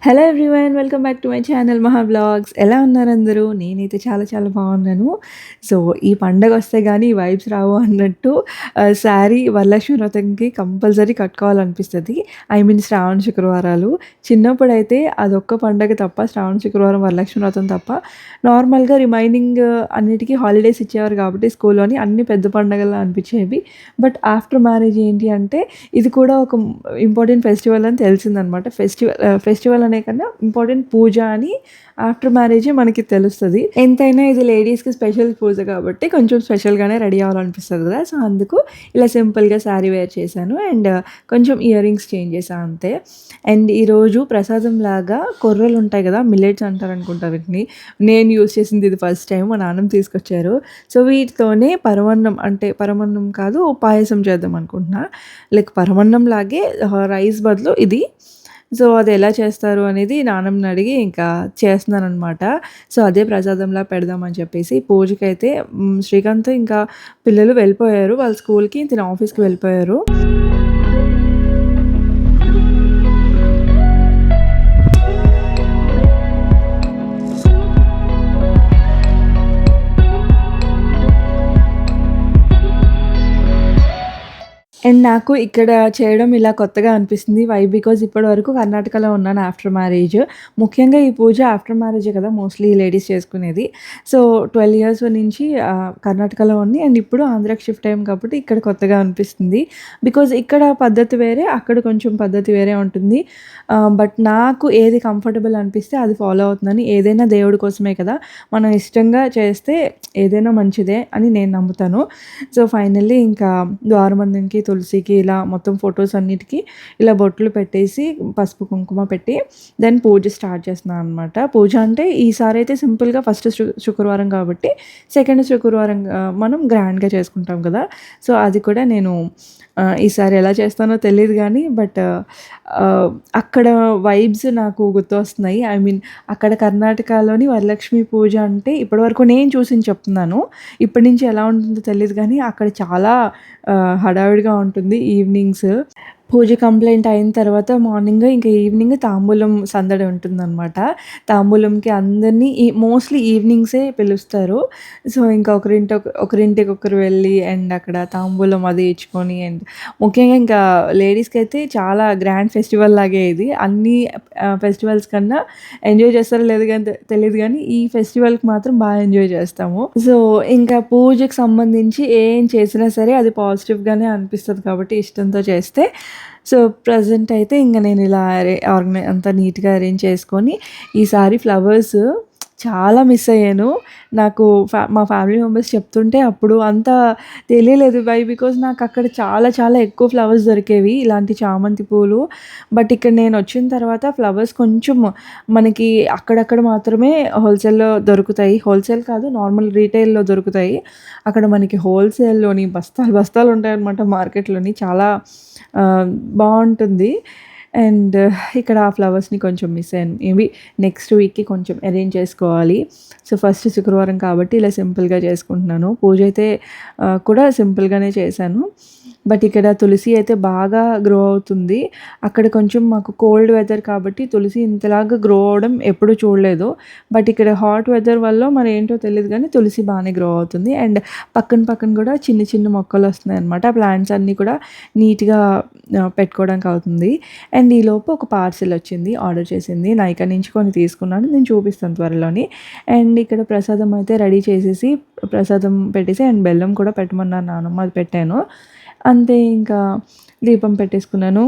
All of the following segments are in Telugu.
Hello everyone, welcome back to my channel మహా వ్లాగ్స్. ఎలా ఉన్నారు అందరూ? నేనైతే చాలా చాలా బాగున్నాను. సో ఈ పండగ వస్తే కానీ ఈ వైబ్స్ రావు అన్నట్టు శారీ వరలక్ష్మి వ్రతంకి కంపల్సరీ కట్టుకోవాలనిపిస్తుంది. ఐ మీన్ శ్రావణ శుక్రవారాలు. చిన్నప్పుడైతే అదొక్క పండగ తప్ప, శ్రావణ శుక్రవారం వరలక్ష్మి వ్రతం తప్ప నార్మల్గా రిమైనింగ్ అన్నిటికీ హాలిడేస్ ఇచ్చేవారు కాబట్టి స్కూల్లోని అన్ని పెద్ద పండగలు అనిపించేవి. బట్ ఆఫ్టర్ మ్యారేజ్ ఏంటి అంటే ఇది కూడా ఒక ఇంపార్టెంట్ ఫెస్టివల్ అని తెలిసిందనమాట. ఫెస్టివల్ అనే కన్నా ఇంపార్టెంట్ పూజ అని ఆఫ్టర్ మ్యారేజే మనకి తెలుస్తుంది. ఎంతైనా ఇది లేడీస్కి స్పెషల్ పూజ కాబట్టి కొంచెం స్పెషల్గానే రెడీ అవ్వాలనిపిస్తుంది కదా. సో అందుకు ఇలా సింపుల్గా శారీ వేర్ చేశాను అండ్ కొంచెం ఇయర్ రింగ్స్ చేంజ్ చేశాను అంతే. అండ్ ఈరోజు ప్రసాదం లాగా కొర్రలు ఉంటాయి కదా, మిల్లెట్స్ అంటారు అనుకుంటా వీటిని. నేను యూస్ చేసింది ఇది ఫస్ట్ టైం, మా నాన్నమ్మ తీసుకొచ్చారు. సో వీటితోనే పరమన్నం, అంటే పరమన్నం కాదు పాయసం చేద్దాం అనుకుంటున్నా. లైక్ పరమన్నం లాగే రైస్ బదులు ఇది. సో అది ఎలా చేస్తారు అనేది నాన్నమ్మని అడిగి ఇంకా చేస్తున్నాను అనమాట. సో అదే ప్రసాదంలా పెడదామని చెప్పేసి పూజకైతే శ్రీకాంత్ ఇంకా పిల్లలు వెళ్ళిపోయారు వాళ్ళ స్కూల్కి, తిన ఆఫీస్కి వెళ్ళిపోయారు. అండ్ నాకు ఇక్కడ చేయడం ఇలా కొత్తగా అనిపిస్తుంది. వై బికాజ్ ఇప్పటివరకు కర్ణాటకలో ఉన్నాను ఆఫ్టర్ మ్యారేజ్. ముఖ్యంగా ఈ పూజ ఆఫ్టర్ మ్యారేజే కదా మోస్ట్లీ లేడీస్ చేసుకునేది. సో 12 ఇయర్స్ నుంచి కర్ణాటకలో ఉంది అండ్ ఇప్పుడు ఆంధ్రాకి షిఫ్ట్ అయ్యాం కాబట్టి ఇక్కడ కొత్తగా అనిపిస్తుంది. బికాజ్ ఇక్కడ పద్ధతి వేరే, అక్కడ కొంచెం పద్ధతి వేరే ఉంటుంది. బట్ నాకు ఏది కంఫర్టబుల్ అనిపిస్తే అది ఫాలో అవుతుందని. ఏదైనా దేవుడి కోసమే కదా, మనం ఇష్టంగా చేస్తే ఏదైనా మంచిదే అని నేను నమ్ముతాను. సో ఫైనల్లీ ఇంకా ద్వారబంధంకి, తులసికి ఇలా మొత్తం ఫొటోస్ అన్నిటికీ ఇలా బొట్లు పెట్టేసి పసుపు కుంకుమ పెట్టి దెన్ పూజ స్టార్ట్ చేస్తున్నాను అనమాట. పూజ అంటే ఈసారి అయితే సింపుల్గా ఫస్ట్ శుక్రవారం కాబట్టి సెకండ్ శుక్రవారం మనం గ్రాండ్గా చేసుకుంటాం కదా. సో అది కూడా నేను ఈసారి ఎలా చేస్తానో తెలియదు కానీ బట్ అక్కడ వైబ్స్ నాకు గుర్తు వస్తున్నాయి. ఐ మీన్ అక్కడ కర్ణాటకలోని వరలక్ష్మి పూజ అంటే ఇప్పటివరకు నేను చూసింది చెప్తున్నాను. ఇప్పటి నుంచి ఎలా ఉంటుందో తెలియదు కానీ అక్కడ చాలా హడావిడిగా ఉంటుంది. ఈవినింగ్స్ పూజ కంప్లీట్ అయిన తర్వాత మార్నింగ్ ఇంకా ఈవినింగ్ తాంబూలం సందడి ఉంటుందన్నమాట. తాంబూలంకి అందరినీ మోస్ట్లీ ఈవినింగ్సే పిలుస్తారు. సో ఇంకా ఒకరింటికి ఒకరు వెళ్ళి అండ్ అక్కడ తాంబూలం అది ఇచ్చుకొని అండ్ ముఖ్యంగా ఇంకా లేడీస్కి అయితే చాలా గ్రాండ్ ఫెస్టివల్ లాగే ఇది. అన్ని ఫెస్టివల్స్ కన్నా ఎంజాయ్ చేస్తారో లేదు కానీ తెలియదు కానీ ఈ ఫెస్టివల్కి మాత్రం బాగా ఎంజాయ్ చేస్తాము. సో ఇంకా పూజకి సంబంధించి ఏం చేసినా సరే అది పాజిటివ్గానే అనిపిస్తుంది కాబట్టి ఇష్టంతో చేస్తే. సో ప్రజెంట్ అయితే ఇంక నేను ఇలా అంతా నీట్గా అరేంజ్ చేసుకొని ఈసారి ఫ్లవర్స్ చాలా మిస్ అయ్యాను. నాకు మా ఫ్యామిలీ మెంబర్స్ చెప్తుంటే అప్పుడు అంత తెలియలేదు. వై బికాజ్ నాకు అక్కడ చాలా చాలా ఎక్కువ ఫ్లవర్స్ దొరికేవి, ఇలాంటి చామంతి పూలు. బట్ ఇక్కడ నేను వచ్చిన తర్వాత ఫ్లవర్స్ కొంచెం మనకి అక్కడక్కడ మాత్రమే హోల్సేల్లో దొరుకుతాయి. హోల్సేల్ కాదు, నార్మల్ రీటైల్లో దొరుకుతాయి. అక్కడ మనకి హోల్సేల్లోని బస్తాలు బస్తాలు ఉంటాయి అన్నమాట. మార్కెట్లోని చాలా బాగుంటుంది. అండ్ ఇక్కడ ఆ ఫ్లవర్స్ని కొంచెం మిస్ అయ్యాను. మేబీ నెక్స్ట్ వీక్కి కొంచెం అరేంజ్ చేసుకోవాలి. సో ఫస్ట్ శుక్రవారం కాబట్టి ఇలా సింపుల్గా చేసుకుంటున్నాను. పూజ అయితే కూడా సింపుల్గానే చేశాను. బట్ ఇక్కడ తులసి అయితే బాగా గ్రో అవుతుంది. అక్కడ కొంచెం మాకు కోల్డ్ వెదర్ కాబట్టి తులసి ఇంతలాగా గ్రో అవడం ఎప్పుడూ చూడలేదు. బట్ ఇక్కడ హాట్ వెదర్ వల్ల మరి ఏంటో తెలియదు కానీ తులసి బాగానే గ్రో అవుతుంది. అండ్ పక్కన కూడా చిన్న చిన్న మొక్కలు వస్తున్నాయి అనమాట. ప్లాంట్స్ అన్నీ కూడా నీట్గా పెట్టుకోవడానికి అవుతుంది. అండ్ ఈలోపు ఒక పార్సిల్ వచ్చింది, ఆర్డర్ చేసింది. నైకా నుంచి కొన్ని తీసుకున్నాను, నేను చూపిస్తాను త్వరలోని. అండ్ ఇక్కడ ప్రసాదం అయితే రెడీ చేసేసి ప్రసాదం పెట్టేసి అండ్ బెల్లం కూడా పెట్టమన్నాను నానమ్మ, అది పెట్టాను అంతే. ఇంకా దీపం పెట్టేసుకున్నాను.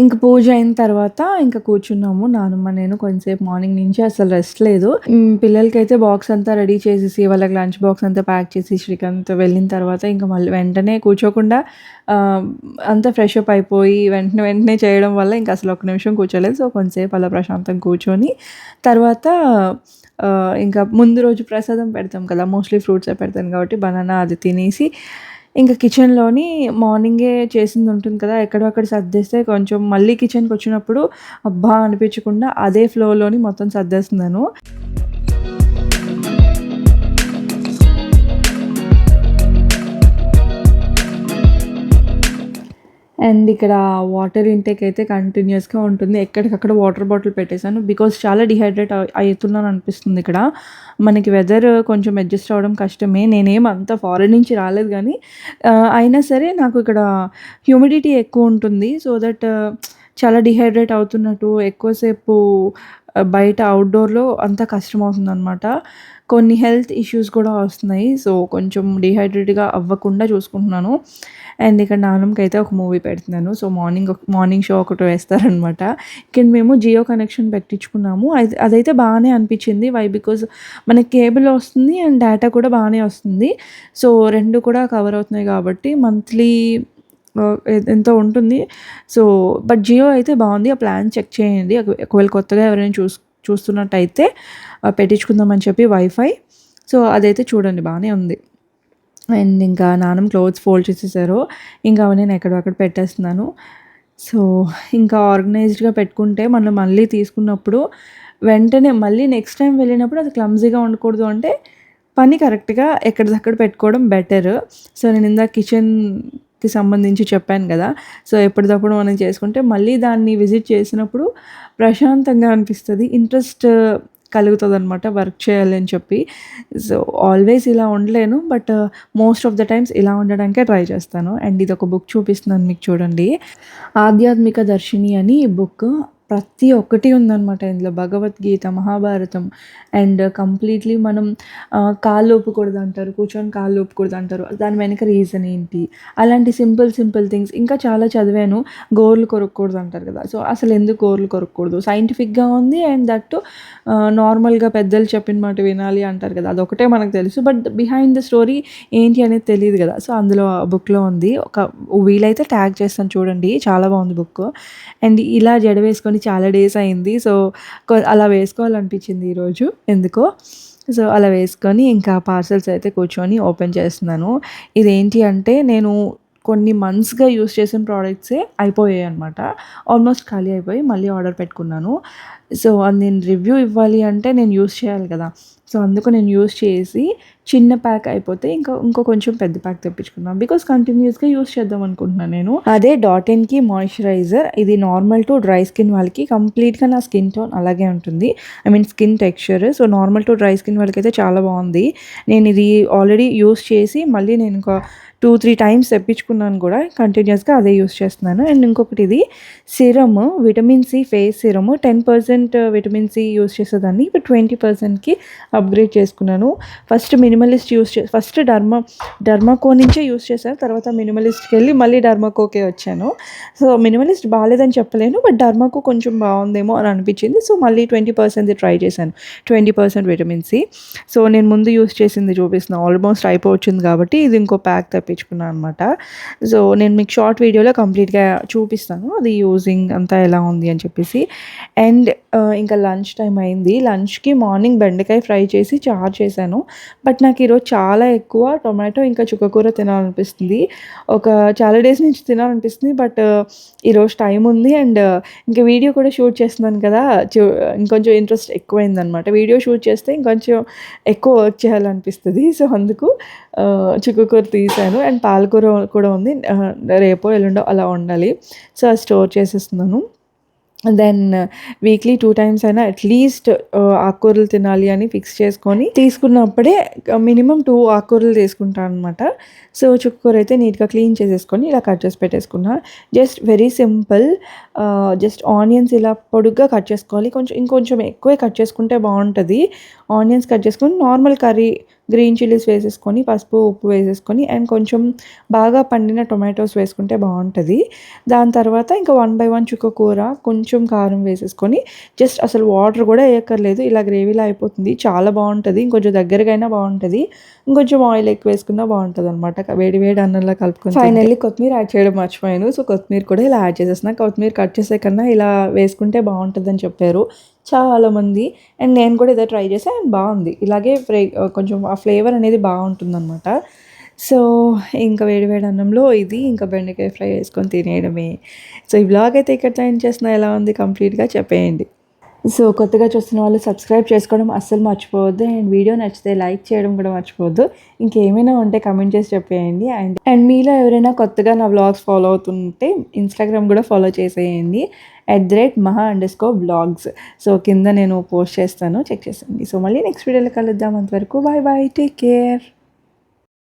ఇంక పూజ అయిన తర్వాత ఇంకా కూర్చున్నాము నానమ్మ నేను కొంచెంసేపు. మార్నింగ్ నుంచి అసలు రెస్ట్ లేదు. పిల్లలకైతే బాక్స్ అంతా రెడీ చేసేసి వాళ్ళకి లంచ్ బాక్స్ అంతా ప్యాక్ చేసి శ్రీకాంత్ వెళ్ళిన తర్వాత ఇంకా మళ్ళీ వెంటనే కూర్చోకుండా అంతా ఫ్రెష్ అప్ అయిపోయి వెంటనే చేయడం వల్ల ఇంకా అసలు ఒక్క నిమిషం కూర్చోలేదు. సో కొంచెంసేపు అలా ప్రశాంతంగా కూర్చొని తర్వాత ఇంకా ముందు రోజు ప్రసాదం పెడతాం కదా, మోస్ట్లీ ఫ్రూట్సే పెడతాను కాబట్టి బనానా అది తినేసి ఇంకా కిచెన్లోని మార్నింగే చేసింది ఉంటుంది కదా, ఎక్కడొక్కడ సర్దేస్తే కొంచెం మళ్ళీ కిచెన్కి వచ్చినప్పుడు అబ్బా అనిపించకుండా అదే ఫ్లోలోని మొత్తం సర్దేస్తున్నాను. అండ్ ఇక్కడ వాటర్ ఇంటేక్ అయితే కంటిన్యూస్గా ఉంటుంది. ఎక్కడికక్కడ వాటర్ బాటిల్ పెట్టేశాను బికాజ్ చాలా డిహైడ్రేట్ అవుతున్నాను అనిపిస్తుంది. ఇక్కడ మనకి వెదర్ కొంచెం అడ్జస్ట్ అవ్వడం కష్టమే. నేనేం అంత ఫారెన్ నుంచి రాలేదు కానీ అయినా సరే నాకు ఇక్కడ హ్యూమిడిటీ ఎక్కువ ఉంటుంది. సో దట్ చాలా డిహైడ్రేట్ అవుతున్నట్టు ఎక్కువసేపు బయట అవుట్డోర్లో అంతా కష్టమవుతుందనమాట. కొన్ని హెల్త్ ఇష్యూస్ కూడా వస్తున్నాయి. సో కొంచెం డిహైడ్రేట్గా అవ్వకుండా చూసుకుంటున్నాను. అండ్ ఇక్కడ నాన్నమ్మకైతే ఒక మూవీ పెడుతున్నాను. సో మార్నింగ్ షో ఒకటి వేస్తారనమాట. ఇక్కడ మేము జియో కనెక్షన్ పెట్టించుకున్నాము. అదైతే బాగానే అనిపించింది. వై బికాజ్ మనకి కేబుల్ వస్తుంది అండ్ డేటా కూడా బాగానే వస్తుంది. సో రెండు కూడా కవర్ అవుతున్నాయి కాబట్టి మంత్లీ ఎంతో ఉంటుంది. సో బట్ జియో అయితే బాగుంది. ఆ ప్లాన్ చెక్ చేయండి. ఒకవేళ కొత్తగా ఎవరైనా చూస్తున్నట్టయితే పెట్టించుకుందామని చెప్పి వైఫై. సో అదైతే చూడండి బాగానే ఉంది. అండ్ ఇంకా నాన్నమ్మ క్లోత్స్ ఫోల్డ్ చేసేసారు. ఇంకా అవి నేను ఎక్కడక్కడ పెట్టేస్తున్నాను. సో ఇంకా ఆర్గనైజ్డ్గా పెట్టుకుంటే మనం మళ్ళీ తీసుకున్నప్పుడు వెంటనే మళ్ళీ నెక్స్ట్ టైం వెళ్ళినప్పుడు అది క్లమ్జీగా ఉండకూడదు అంటే పని కరెక్ట్గా ఎక్కడిదక్కడ పెట్టుకోవడం బెటర్. సో నేను ఇందాక కిచెన్కి సంబంధించి చెప్పాను కదా. సో ఎప్పటికప్పుడు మనం చేసుకుంటే మళ్ళీ దాన్ని విజిట్ చేసినప్పుడు ప్రశాంతంగా అనిపిస్తుంది. ఇంట్రెస్ట్ కలుగుతుందనమాట వర్క్ చేయాలి అని చెప్పి. సో ఆల్వేస్ ఇలా ఉండలేను but most of the times ఇలా ఉండడానికే ట్రై చేస్తాను. అండ్ ఇది ఒక బుక్ చూపిస్తున్నాను మీకు చూడండి. ఆధ్యాత్మిక దర్శిని అని ఈ బుక్ ప్రతి ఒక్కటి ఉందన్నమాట ఇందులో. భగవద్గీత, మహాభారతం అండ్ కంప్లీట్లీ మనం కాళ్ళు ఊపకూడదు అంటారు, కూర్చొని కాళ్ళు ఊపకూడదు అంటారు, దాని వెనక రీజన్ ఏంటి, అలాంటి సింపుల్ థింగ్స్ ఇంకా చాలా చదివాను. గోర్లు కొరకూడదు అంటారు కదా. సో అసలు ఎందుకు గోర్లు కొరకూడదు, సైంటిఫిక్గా ఉంది. అండ్ దట్టు నార్మల్గా పెద్దలు చెప్పిన మాట వినాలి అంటారు కదా, అదొకటే మనకు తెలుసు. బట్ బిహైండ్ ద స్టోరీ ఏంటి అనేది తెలియదు కదా. సో అందులో బుక్లో ఉంది. ఒక వీలైతే ట్యాగ్ చేస్తాను చూడండి, చాలా బాగుంది బుక్. అండ్ ఇలా జడ వేసుకొని చాలా డేస్ అయింది. సో అలా వేసుకోవాలనిపించింది ఈరోజు ఎందుకో. సో అలా వేసుకొని ఇంకా పార్సల్స్ అయితే కూర్చొని ఓపెన్ చేస్తున్నాను. ఇదేంటి అంటే నేను కొన్ని మంత్స్గా యూస్ చేసిన ప్రోడక్ట్సే అయిపోయాయి అనమాట. ఆల్మోస్ట్ ఖాళీ అయిపోయి మళ్ళీ ఆర్డర్ పెట్టుకున్నాను. సో నేను రివ్యూ ఇవ్వాలి అంటే నేను యూస్ చేయాలి కదా. సో అందుకు నేను యూస్ చేసి చిన్న ప్యాక్ అయిపోతే ఇంకో కొంచెం పెద్ద ప్యాక్ తెప్పించుకున్నాను. బికాస్ కంటిన్యూస్గా యూస్ చేద్దాం అనుకుంటున్నాను నేను. అదే డాట్-ఇన్కి మాయిశ్చరైజర్. ఇది నార్మల్ టు డ్రై స్కిన్ వాళ్ళకి. కంప్లీట్గా నా స్కిన్ టోన్ అలాగే ఉంటుంది, I mean skin texture. So normal to dry skin వాళ్ళకి అయితే చాలా బాగుంది. నేను ఇది ఆల్రెడీ యూస్ చేసి మళ్ళీ నేను ఇంకా 2-3 టైమ్స్ తెప్పించుకున్నాను కూడా. కంటిన్యూస్గా అదే యూస్ చేస్తున్నాను. అండ్ ఇంకొకటి ఇది serum, vitamin C face serum. 10% vitamin C use చేసేదాన్ని, ఇప్పుడు 20%కి అప్గ్రేడ్ చేసుకున్నాను. ఫస్ట్ ఫస్ట్ డర్మాకో నుంచే యూస్ చేశాను. తర్వాత మినిమలిస్ట్కి వెళ్ళి మళ్ళీ డర్మాకోకే వచ్చాను. సో మినిమలిస్ట్ బాగాలేదని చెప్పలేను, బట్ డర్మాకో కొంచెం బాగుందేమో అని అనిపించింది. సో మళ్ళీ 20% ట్రై చేశాను, 20% విటమిన్ సి. సో నేను ముందు యూస్ చేసింది చూపిస్తున్నాను, ఆల్మోస్ట్ అయిపోవచ్చింది కాబట్టి ఇది ఇంకో ప్యాక్ తెప్పించుకున్నాను అనమాట. సో నేను మీకు షార్ట్ వీడియోలో కంప్లీట్గా చూపిస్తాను అది యూజింగ్ అంతా ఎలా ఉంది అని చెప్పేసి. అండ్ ఇంకా లంచ్ టైం అయింది. లంచ్కి మార్నింగ్ బెండకాయ ఫ్రై చేసి చారు చేశాను. బట్ నాకు ఈరోజు చాలా ఎక్కువ టొమాటో ఇంకా చుక్కకూర తినాలనిపిస్తుంది. చాలా డేస్ నుంచి తినాలనిపిస్తుంది. బట్ ఈరోజు టైం ఉంది అండ్ ఇంకా వీడియో కూడా షూట్ చేస్తున్నాను కదా, ఇంకొంచెం ఇంట్రెస్ట్ ఎక్కువైందనమాట. వీడియో షూట్ చేస్తే ఇంకొంచెం ఎక్కువ వర్క్ చేయాలనిపిస్తుంది. సో అందుకు చుక్కకూర తీసాను. అండ్ పాలకూర కూడా ఉంది, రేపో ఎల్లుండో అలా ఉండాలి. సో అది స్టోర్ చేసేస్తున్నాను. దెన్ వీక్లీ 2 టైమ్స్ అయినా అట్లీస్ట్ ఆకుకూరలు తినాలి అని ఫిక్స్ చేసుకొని తీసుకున్నప్పుడే మినిమం 2 ఆకుకూరలు తీసుకుంటాను అనమాట. సో చుక్కకూర అయితే నీట్గా క్లీన్ చేసేసుకొని ఇలా కట్ చేసి పెట్టేసుకున్నా. Just very simple. Just onions ఇలా పొడుగ్గా కట్ చేసుకోవాలి. ఇంకొంచెం ఎక్కువే కట్ చేసుకుంటే బాగుంటుంది. ఆనియన్స్ కట్ చేసుకొని నార్మల్ కర్రీ గ్రీన్ చిల్లీస్ వేసేసుకొని పసుపు ఉప్పు వేసేసుకొని అండ్ కొంచెం బాగా పండిన టొమాటోస్ వేసుకుంటే బాగుంటుంది. దాని తర్వాత ఇంకా 1 by 1 చుక్కకూర, కొంచెం కారం వేసేసుకొని జస్ట్ అసలు వాటర్ కూడా వేయక్కర్లేదు, ఇలా గ్రేవీలా అయిపోతుంది. చాలా బాగుంటుంది. ఇంకొంచెం దగ్గరగా అయినా బాగుంటుంది, ఇంకొంచెం ఆయిల్ ఎక్కువ వేసుకున్నా బాగుంటుంది అనమాట. వేడి అన్నంలో కలుపుకొని ఫైనల్లీ కొత్తిమీర యాడ్ చేయడం మర్చిపోయాను. సో కొత్తిమీర కూడా ఇలా యాడ్ చేసేసిన. కొత్తిమీర కట్ చేసే కన్నా ఇలా వేసుకుంటే బాగుంటుందని చెప్పారు చాలామంది. అండ్ నేను కూడా ఇదే ట్రై చేసాను అండ్ బాగుంది. ఇలాగే కొంచెం ఆ ఫ్లేవర్ అనేది బాగుంటుందన్నమాట. సో ఇంకా వేడి అన్నంలో ఇది ఇంకా బెండకాయ ఫ్రై వేసుకొని తినేయడమే. సో ఈ వ్లాగ్ అయితే ఇక్కడ ఎండ్ చేస్తున్నా. ఎలా ఉంది కంప్లీట్గా చెప్పేయండి. సో కొత్తగా చూస్తున్న వాళ్ళు సబ్స్క్రైబ్ చేసుకోవడం అస్సలు మర్చిపోవద్దు. అండ్ వీడియో నచ్చితే లైక్ చేయడం కూడా మర్చిపోవద్దు. ఇంకేమైనా ఉంటే కమెంట్ చేసి చెప్పేయండి. అండ్ మీలో ఎవరైనా కొత్తగా నా వ్లాగ్స్ ఫాలో అవుతుంటే ఇన్స్టాగ్రామ్ కూడా ఫాలో చేసేయండి. @maha_vlogs. సో కింద నేను పోస్ట్ చేస్తాను, చెక్ చేసేయండి. సో మళ్ళీ నెక్స్ట్ వీడియోలో కలుద్దాం. అంతవరకు బాయ్ బాయ్, టేక్ కేర్.